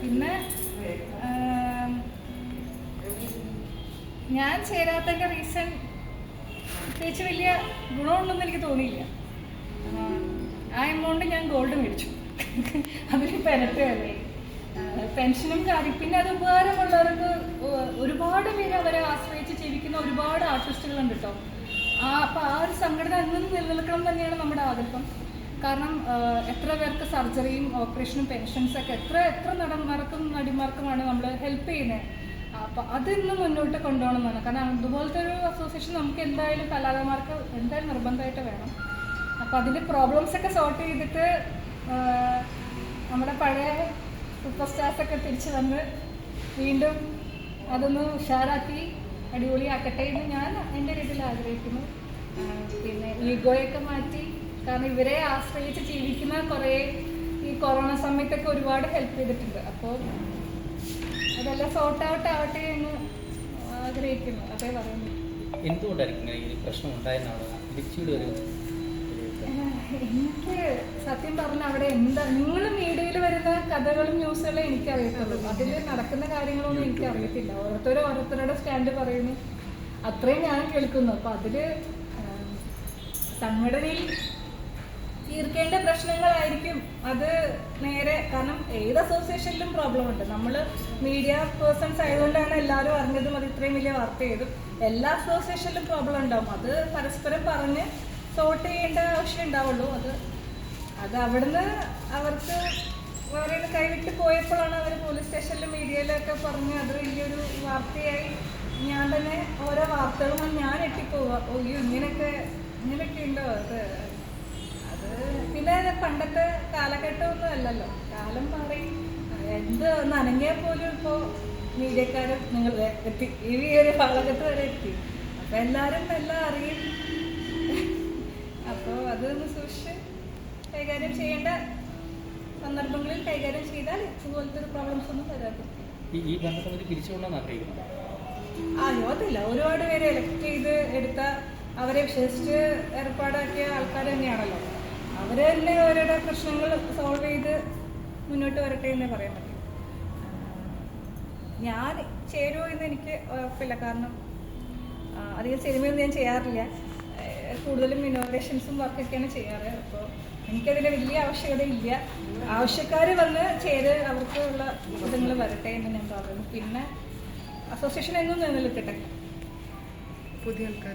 പിന്നെ ഞാൻ ചേരാത്തതിൻ്റെ റീസൺ പ്രത്യേകിച്ച് വലിയ ഗുണമുണ്ടെന്ന് എനിക്ക് തോന്നിയില്ല. ആ എമൗണ്ട് ഞാൻ ഗോൾഡ് മേടിച്ചു. അതിന് പെരട്ടുകയല്ലേ പെൻഷനും കാര്യം. പിന്നെ അത് ഉപകാരമുള്ളവർക്ക് ഒരുപാട് പേര് അവരെ ആശ്രയിച്ച് ജീവിക്കുന്ന ഒരുപാട് ആർട്ടിസ്റ്റുകളുണ്ട് കേട്ടോ. അപ്പം ആ ഒരു സംഘടന എന്നും നിലനിൽക്കണം തന്നെയാണ് നമ്മുടെ ആഗ്രഹം. കാരണം എത്ര പേർക്ക് സർജറിയും ഓപ്പറേഷനും പെൻഷൻസൊക്കെ എത്ര നടന്മാർക്കും നടിമാർക്കുമാണ് നമ്മൾ ഹെൽപ്പ് ചെയ്യുന്നത്. അപ്പം അതിന്ന് മുന്നോട്ട് കൊണ്ടുപോകണമെന്നാണ്. കാരണം ഇതുപോലത്തെ ഒരു അസോസിയേഷൻ നമുക്ക് എന്തായാലും കലാകാരന്മാർക്ക് എന്തായാലും നിർബന്ധമായിട്ട് വേണം. അപ്പം അതിൻ്റെ പ്രോബ്ലംസൊക്കെ സോർട്ട് ചെയ്തിട്ട് നമ്മുടെ പഴയ സൂപ്പർ സ്റ്റാർസൊക്കെ തിരിച്ച് വന്ന് വീണ്ടും അതൊന്ന് ഉഷാറാക്കി അടിപൊളിയാക്കട്ടെ എന്ന് ഞാൻ എൻ്റെ രീതിയിൽ ആഗ്രഹിക്കുന്നു. പിന്നെ ഈഗോയൊക്കെ മാറ്റി, കാരണം ഇവരെ ആശ്രയിച്ച് ജീവിക്കുന്ന കുറേ ഈ കൊറോണ സമയത്തൊക്കെ ഒരുപാട് ഹെൽപ്പ് ചെയ്തിട്ടുണ്ട്. അപ്പോൾ അതെല്ലാം സോർട്ട് ഔട്ട് ആവട്ടെ എന്ന് ആഗ്രഹിക്കുന്നു. അതേ പറയുന്നു. എനിക്ക് സത്യം പറഞ്ഞ അവിടെ എന്താ നിങ്ങൾ മീഡിയയിൽ വരുന്ന കഥകളും ന്യൂസുകളും എനിക്കറിയത്തുള്ളൂ. അതിൽ നടക്കുന്ന കാര്യങ്ങളൊന്നും എനിക്കറിയത്തില്ല. ഓരോരുത്തരുടെ സ്റ്റാൻഡ് പറയുന്നു, അത്രയും ഞാൻ കേൾക്കുന്നു. അപ്പം അതിൽ സംഘടനയിൽ തീർക്കേണ്ട പ്രശ്നങ്ങളായിരിക്കും അത് നേരെ. കാരണം ഏത് അസോസിയേഷനിലും പ്രോബ്ലം ഉണ്ട്. നമ്മൾ മീഡിയ പേഴ്സൺസ് ആയതുകൊണ്ടാണ് എല്ലാവരും അറിഞ്ഞതും അത് ഇത്രയും വലിയ വാർത്ത ചെയ്തും. എല്ലാ അസോസിയേഷനിലും പ്രോബ്ലം ഉണ്ടാവും. അത് പരസ്പരം പറഞ്ഞ് സോർട്ട് ചെയ്യേണ്ട ആവശ്യം ഉണ്ടാവുള്ളൂ. അത് അവിടുന്ന് അവർക്ക് അവരെ കൈവിട്ട് പോയപ്പോഴാണ് അവർ പോലീസ് സ്റ്റേഷനിലും മീഡിയയിലൊക്കെ പറഞ്ഞ് അത് വലിയൊരു വാർത്തയായി. ഞാൻ തന്നെ ഓരോ വാർത്തകളും ഞാൻ എത്തിപ്പോവുക, ഓയ്യോ ഇങ്ങനെയൊക്കെ ഉണ്ടോ. അത് പിന്നെ പണ്ടത്തെ കാലഘട്ടമൊന്നും അല്ലല്ലോ, കാലം മാറി. എന്ത് നനങ്ങിയാൽ പോലും ഇപ്പോൾ മീഡിയക്കാരും നിങ്ങൾ എത്തി, ഈ ഒരു കാലഘട്ടം വരെ എത്തി. അപ്പം എല്ലാവരും എല്ലാം അറിയും. അപ്പോൾ അതൊന്ന് സൂക്ഷിച്ച് കൈകാര്യം ചെയ്യേണ്ട സന്ദർഭങ്ങളിൽ കൈകാര്യം ചെയ്താൽ ഇതുപോലത്തെ ഒരു പ്രോബ്ലംസ് ഒന്നും വരാതെ. അതില്ല, ഒരുപാട് പേര് എലക്ട് ചെയ്ത് എടുത്ത അവരെ വിശ്വസിച്ച് ഏർപ്പാടാക്കിയ ആൾക്കാർ തന്നെയാണല്ലോ. അവർ തന്നെ അവരുടെ പ്രശ്നങ്ങൾ സോൾവ് ചെയ്ത് മുന്നോട്ട് വരട്ടെ എന്നേ പറയാൻ പറ്റും. ഞാൻ ചേരുമോ എന്ന് എനിക്ക് ഉറപ്പില്ല. കാരണം അധികം സിനിമയൊന്നും ഞാൻ ചെയ്യാറില്ല. കൂടുതലും ഇന്നോവേഷൻസും വർക്കൊക്കെയാണ് ചെയ്യാറ്. അപ്പോൾ എനിക്കതിൻ്റെ വലിയ ആവശ്യകത ഇല്ല. ആവശ്യക്കാർ വന്ന് ചേര് അവർക്കുള്ള ഇതങ്ങൾ വരട്ടെ എന്ന് ഞാൻ പറയുന്നു. പിന്നെ അസോസിയേഷൻ എന്നും നിലനിൽക്കട്ടെ. പുതിയ ആൾക്കാർ